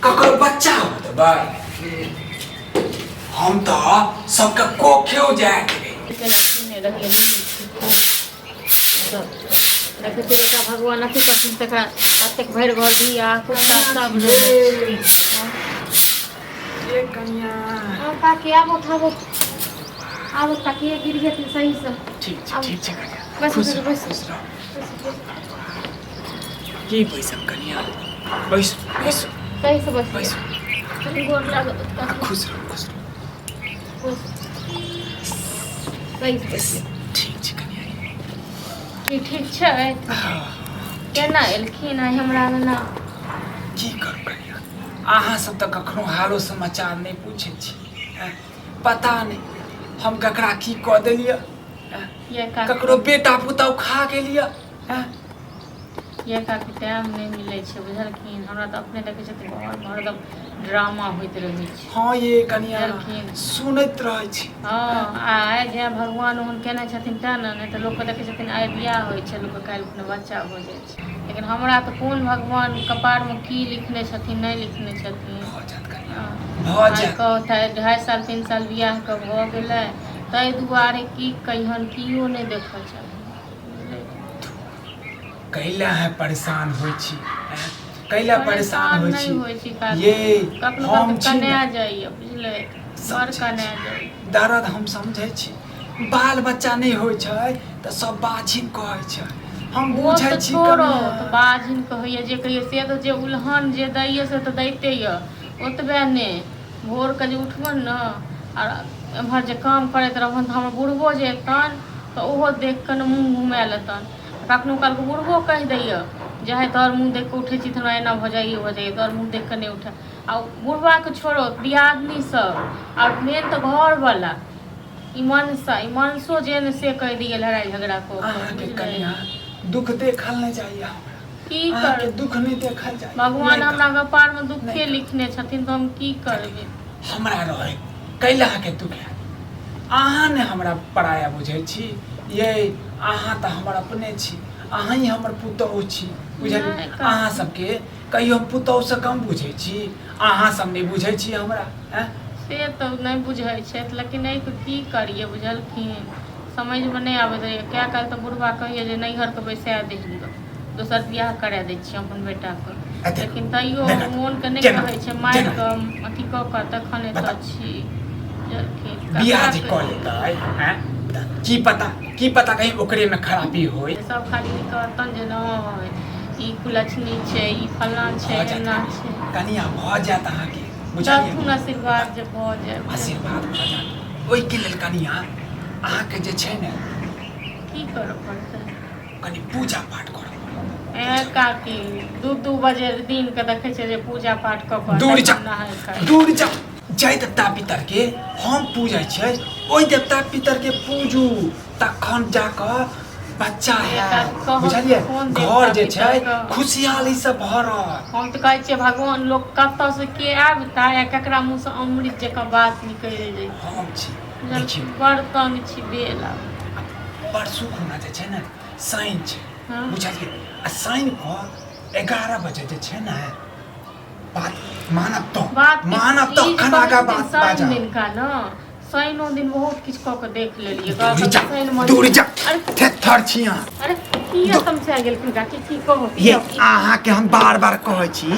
ककरो बच्चा हो तो भाई हम तो सबके कोखेओ जाए भगवान अथी करथिन तकरा कतेक भरि घर धिया पुता सब कन्या काकी आबो थाबो आबो काकी गिर जेथिन सही से ठीक छै कन्या बस खुश बस रहो, खुश रहो। की बैसब कन्या बैस बैस सही से बस बैस गोर लागत खुश रहो सही से बस ठीक छै कन्या की ठीक छै केना एलखिन है हमरा ना की करू कन्या अहाँ सब तऽ कखनो हालो समाचार नहीं पूछे छी पता नहीं हम ककरा की कऽ देलियै ये काकी ककरो बेटा पुतौ खा गेलियै ये काकी टाइम नहीं मिले छै बुझलखिन हमरा तऽ अपने देखै छथिन घर में हरदम ड्रामा होइत रहै छै हाँ ये कन्या बुझलखिन सुनैत रहै छी हाँ आइ जे भगवान ओहन केने छथिन तेँ ने नहीं तऽ लोकके देखै छथिन आइ बियाह होइ छै लोकके काल्हि कोनो बच्चा हो जाइ छै लेकिन हमरा तऽ कोन भगवान कपारमे की लिखने छथिन नहीं लिखने छथिन भऽ जायत कन्या भऽ जायत कहता 2.5 साल 3 साल बियाह के भऽ गेलै ताहि दुआरे की कहिहन कियो नहीं देखऽ चाही कैला है परेशान होइ छी कैला परेशान होइ नहीं होइ छी छै काकी ये कखनो हम कखनो छी कन्या ने, जाइए बुझले बड़ समझै कन्या छी। जाइए दर्द हम समझै छी बाल बच्चा नहीं होइ छै तऽ सब बाझिन कहै छै हम वो बुझै तो छी छोड़ो कन्या। तो बाजिन कहिए जे कहिए से तो जे उल्हन जे दैए से तो दैते ये ओतबे ने भोर के जे उठबन न और एम्हर जे काम करैत रहबन तऽ हमर बुढ़बो जे एतन तऽ ओहो देख कऽ न मुँह घुमा लेतन कखनो काल के बुढ़बो कहि दैए जे है तोहर मुँह देख कऽ उठै छी तऽ हमरा एना भऽ जाइए तोहर मुँह देख कऽ नहीं उठे आ बुढ़बा के छोड़ो दियादनी सब और मेन तो घर वाला ई मनसो जे ने से कह दिए लड़ाई झगड़ा को अहाँके कन्या दुख देखल नहीं चाहिए की अहाँके कर दुख नहीं देखल चाहिए भगवान नहीं हमरा कपार में दुखे नहीं। लिखने छथिन तो हम की करबे हमरा रहे कैला के दुख है अहाँ ने हमरा पराया बुझै छी ये अहाँ तऽ हमर अपने छी अहाँ ही हमर पुतहु छी बुझलियै नहीं कर- अहाँ सबके कहियो हम पुतहु से कम बुझै छी अहाँ सब नहीं बुझै छी हमरा से तो नहीं बुझे छै लेकिन नहीं तो की करिए बुझलखिन समझ में नहीं आबैत रहैए क्या काल तो बुढ़बा कहिए जे नैहर के बैसा देही दोसर बियाह करा दै छी अपन बेटा के लेकिन तैयो मोन के नहीं कहै छै मारि के अथी कऽ कऽ तखन एतऽ छी बुझलखिन बियाह जे कऽ लेतै की पता कहीं ओकरे में खराबी होई सब खाली कहतन जे नहीं ई कुलछनी छै ई फलां छै एना छै कनिया भऽ जायत अहाँके बुझलियै दथुन आशीर्वाद जे भऽ जाय आशीर्वाद भऽ जायत ओहिके लेल कनिया अहाँके जे छै ने की करऽ पड़तै कनि पूजा पाठ करब ए काकी 2 बजे दिन के देखै छै जे पूजा पाठ कऽ कऽ दूर जा नहाय खाय दूर जा जय देवता पितर के हम पूजै छियै ओहि देवता पितर के पूजू तखन जाकऽ बच्चा है बुझलियै घर जे छै खुशहाली से भरत हम तऽ कहै छियै भगवान लोक कतऽ से के आबता या केकरा मुँह से अमृत जकाँ बात निकलि जाइ हम छी देखियौ बड़ तंग छी बेला परसू खुना जे छै ने शनि छै हाँ। बुझलियै आ शनि को 11 बजे जे छै ने बात मानब तो खाना का बात बाजा दिन का न शनिओ दिन बहुत किछु कऽ के देख लेलियै दूर जा अरे थर छी अहाँ अरे की समझा गेलखिन काकी की कहू ये अहाँके हम बार बार कहै छी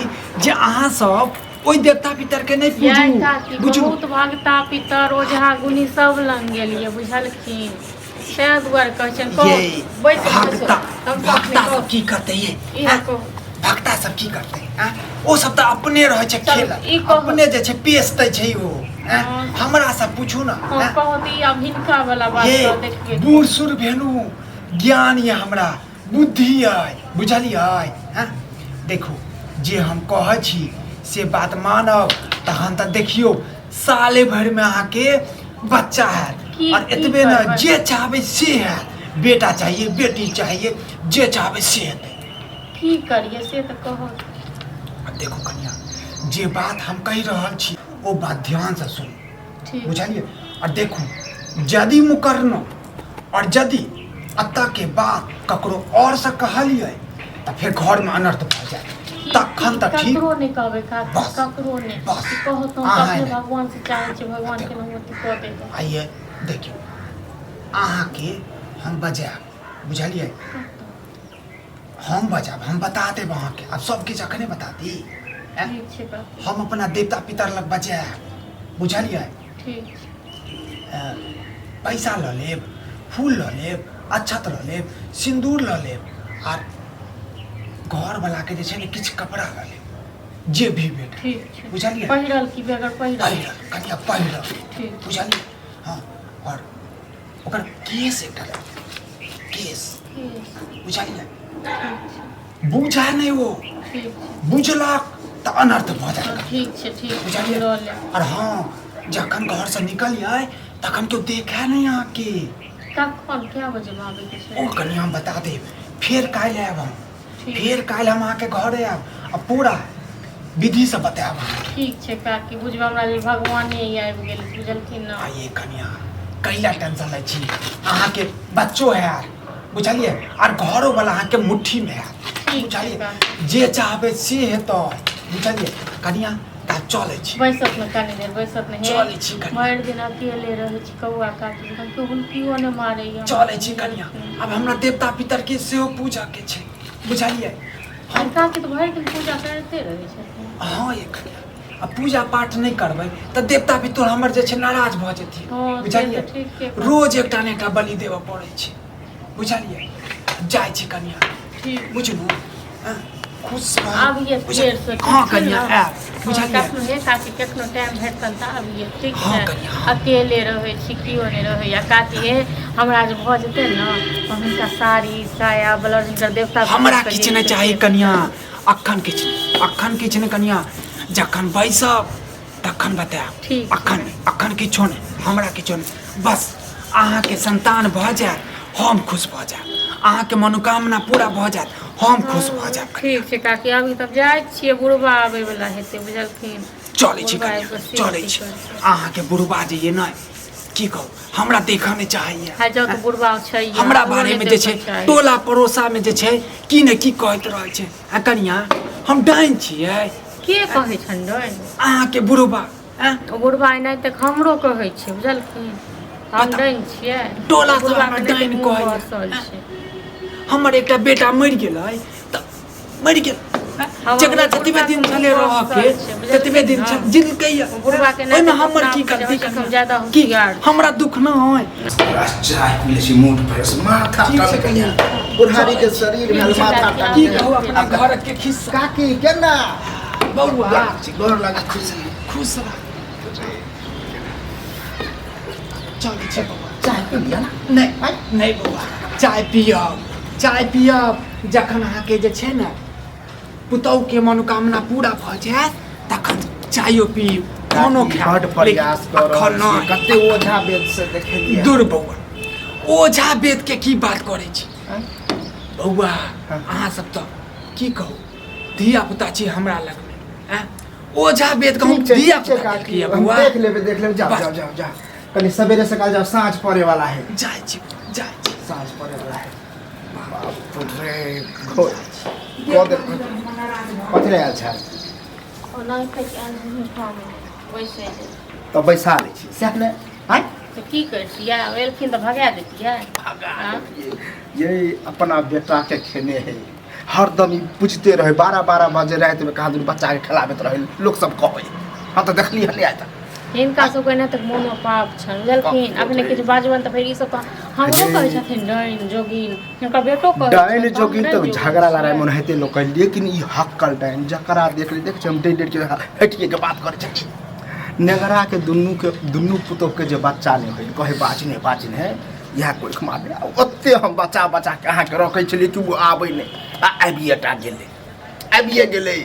जे अहाँ सब ओहि देवता पितर के नहीं पूजू बुझू बहुत भगता पितर ओझा गुनी सब लंग गेलियै बुझलखिन तैं दुआरे कहै छियनि ये भक्ता सब की करते ये भक्ता सब की करते ओ सब तऽ अपने रहै छै खेल अपने जे छै पेशते छै ओ हमरा सब पूछू ना कहती अब हिनका वाला बात ये देखिए बूढ़ सूढ़ भेनु ज्ञान ये हमरा बुद्धि है बुझलियै देखो जे हम कहै छी से बात मानब तहन तऽ देखियो साले भर में अहाँके बच्चा है और एतबे न जे चाहबै से है बेटा चाहिए बेटी चाहिए जे चाहबै से हेतै की करिए से तऽ कहो देखो कन्या जे बात हम कहि रहल छी ओ बात ध्यान से सुन बुझलिए और देखो यदि मुकरनो और यदि अत्ता के बाद ककरो और से कहलिए तो फिर घर में अनर्थ भऽ जाए तखन त ठीक ककरो नहीं कहबे बस, ककरो नहीं बस। कहो तो अहाँ अपने ने। भगवान से चाहे छे भगवान के नाम अथी कऽ देबै आइए देखियो अहाँके हम बजायब बुझलिए हम बजायब हम बता देब अहाँके अब सब किछु अखने बता दी ठीक छै काकी हम अपना देवता पितर लग बजायब बुझलिए ठीक छै पैसा लऽ लेब फूल लऽ लेब अक्षत लऽ लेब सिन्दूर लऽ लेब आर घरवला के जे छै ने किछु कपड़ा लऽ लेब जे भी भेट ठीक छै बुझलिए पहिरल की बेगर पहिरल पहिरल कनिया पहिरल ठीक बुझलिए हाँ और ओकर केस एकटा केस ठीक बुझलिए छै बुझा नहीं वो ठीक छै बुझलक तऽ अनर्थ भऽ जाएगा ठीक छै ठीक छै बुझलिए लऽ लेब और हाँ जखन घर से निकलिए तखन केओ देखै नहीं अहाँके कखन कए बजे आबै के छै ओ कनिया हम बता देब फेर काल्हि आयब हम ठीक फेर काल्हि हम अहाँके घरे आयब आ पूरा विधि से बतायब अहाँके ठीक छै काकी बुझबै हमरा लेल भगवाने आबि गेल बुझलखिन ना आइए कनिया कैला टेंशन लै छी अहाँके बच्चो है बुझलिए आर घरो वाला अहाँके मुट्ठी में है ठीक छै बुझलिए काकी जे चाहबै से हेतै बुझलिए कनिया काज चलै छी बैसत में कनी देर बैसत में चलै छी कनिया भरि दिन अकेले रहै छी कौआ काकी केओ नहि मारैया चलै छी कनिया अब हमरा देवता पितर के सेहो पूजा के छै बुझलिए हम काकी तो भरि दिन पूजा करते रहै छथिन हाँ ये कनिया अब पूजा पाठ नहीं करबै तऽ देवता पितर हमर जे छै नाराज भऽ जेथिन हाँ, से बुझलिए तऽ ठीके बात। रोज एकटा ने एकटा बलि देबऽ पड़ै छै बुझलिए जाइ छी कनिया ठीक बुझलू हाँ, खुश रह आबिये फेर से हाँ कनिया आयब बुझलिए कखनो हे काकी कखनो टाइम भेटतन तऽ आबिये ठीक हाँ, छै कनिया, हाँ। अकेले रहै छी केओ नहि रहैया काकी हे हमरा जे भऽ जेतै ने हम हिनका साड़ी साया ब्लाउज हिनकर देवता हमरा पितर के किछु जे नहि छै चाही से कनिया अखन किछु नहि कनिया जखन बैसब तखन बतायब ठीक अखन किछो नहि हमरा किछो नहि बस अहाँके संतान भऽ जायत हम खुश भऽ जायब अहाँके मनोकामना पूरा भऽ जायत हम खुश भऽ जायब ठीक छै काकी अभी तब जाइ छियै बुढ़बा आबै वाला हेतै बुझलखिन चलै छी बुढ़बा कनिया आबि कऽ से चलै अथी छी करतै। अहाँके बुढ़बा जे ये नहि की कहू हमरा देखऽ नहि चाहैए है जाउ तऽ बुढ़बा छै हमरा बारेमे जे छै टोला पड़ोसामे जे छै की ने की कहैत रहै छै आ कनिया हम डाइन छियै के कहै छनि डाइन अहाँके बुढ़बा ओ बुढ़बा नहि तक हमरो कहै छै बुझलखिन हम पता- डाइन छियै टोला सब बुढ़बा हमरा के नहि डाइन तक मुँह कहैया। बसल छै हमर एकटा बेटा मरि गेलै तऽ मरि गेल हमर जकरा बुढ़बा जतबे दिन के छले मुँह रह बसल के छै, बुझलियै ततबे दिन ने? जिलकै बुढ़बा के नहि ओहिमे तक हमर की अपना करतै बुझै छै, हम ज्यादा की होशियार छी। हमरा दुख न होय चाय पी लै छी मूड फ्रेश माथा ठीक छै टन कनिया। बुढ़ारी के शरीर में ठीक छै, माथा काकी, टन की कहू अपना घर के खिस्सा काकी केना बौआ गोर लगे खुशी खुश रह चल छै बौआ चाय पी लिया ना नहीं बौआ चाय पियब जखन अहाँके जे छै ने पुतौह के मनोकामना पूरा भऽ जायत तखन चायो पीब कोनो खायब बड प्रयास लेकिन कर अखन रहल छी नहि। कते ओझा वेद से देखेलिए दूर बौआ ओझा वेद के की बात करै छी बौआ अहाँ सब तऽ की कहू धिया पुता छी हमरा लग में ओझा वेद कहूँ धिया पुता देखलिए बौआ देख लेबे जाओ बस। जाओ जाओ जाओ कल सवेरे सकाल जाओ साँझ पड़े वाला है जाइ छी साँझ पड़े वाला है बाप रे घोर कह दे कथी ले आयल छै ओना कहि आन हम वैसे तो बैसा लै छी सएह ने आय तऽ की करतियै एलखिन तऽ भगा देतियै हाँ? ये अपना बेटा के खेने है हरदम ई पूछते रहे 12 बजे रात में कहाँ दूर बच्चा के खिलाबैत रहे लोग सब कहे हम तो देखली हन आज तक हिनका सबके नहि तक मोनो पाप छनि बुझलखिन अपने किछु बाजबनि तऽ फेर ई सब हमरो कहै छथिन डाइन जोगिन हिनकर बेटो कहै डाइन छनि, जोगिन हम तो डाइन झगड़ा लड़ाई जोगिन मन हेते लोग कह लेकिन ई हक्कल डाइन जकरा देख ले देख हम डेढ़ के हटिए के बात करे छथि नेगरा के दुन्नू पुतोह के जे बच्चा ने होय कहे बाजने है यह कोई मारे ओते हम बचा के अहाँ के रखे छलिए कि वो आबै नहीं आबिए गेले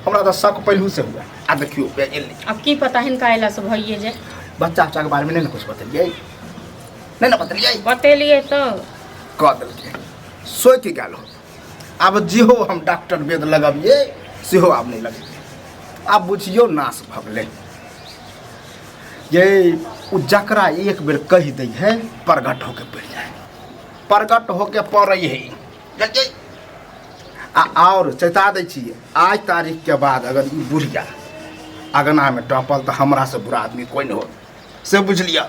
हमरा तो शक पहलू से हुआ आ देखियो पे गेले अब की पता हिनका अयला से भइए जाए बच्चा के बारे में नहीं ना कुछ बतेलिए नहीं ना बतेलिए बतेलिए तो कह देलकै सोचि गेल आब जेहो हम डॉक्टर वेद लगबिए सेहो आब नहीं लगे आब बुझियो नाश भऽ गेलै ये उ जकरा एक बेर कह दै है प्रगट होके पड़ जाए प्रगट होके पड़े है और चेता दै छी आज तारीख के बाद अगर ई बुढ़िया अगना में टपल तो हमरा से बुरा आदमी कोई नहीं हो से बुझलिया।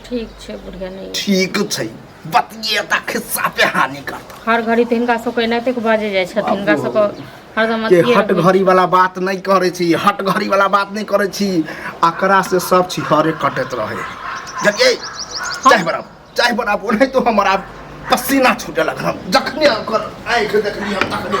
ठीक छै बुढ़िया नहीं ठीक छै बतिये ता खिस्सा पे हानि करता हर घड़ी तो हिनका सबके एनाहिते के बाजे जाइ छथिन हिनका सबके हरदम के अथिये हट रहै। घड़ी वाला बात नहीं करे छी हट घड़ी वाला बात नहीं करे छी अकरा से सब छिहरे कटत रहे जके चाहे बराबर नहीं तो हमारा पसीना छूटे लग हम जखने ओकर आँख देखली हम तखने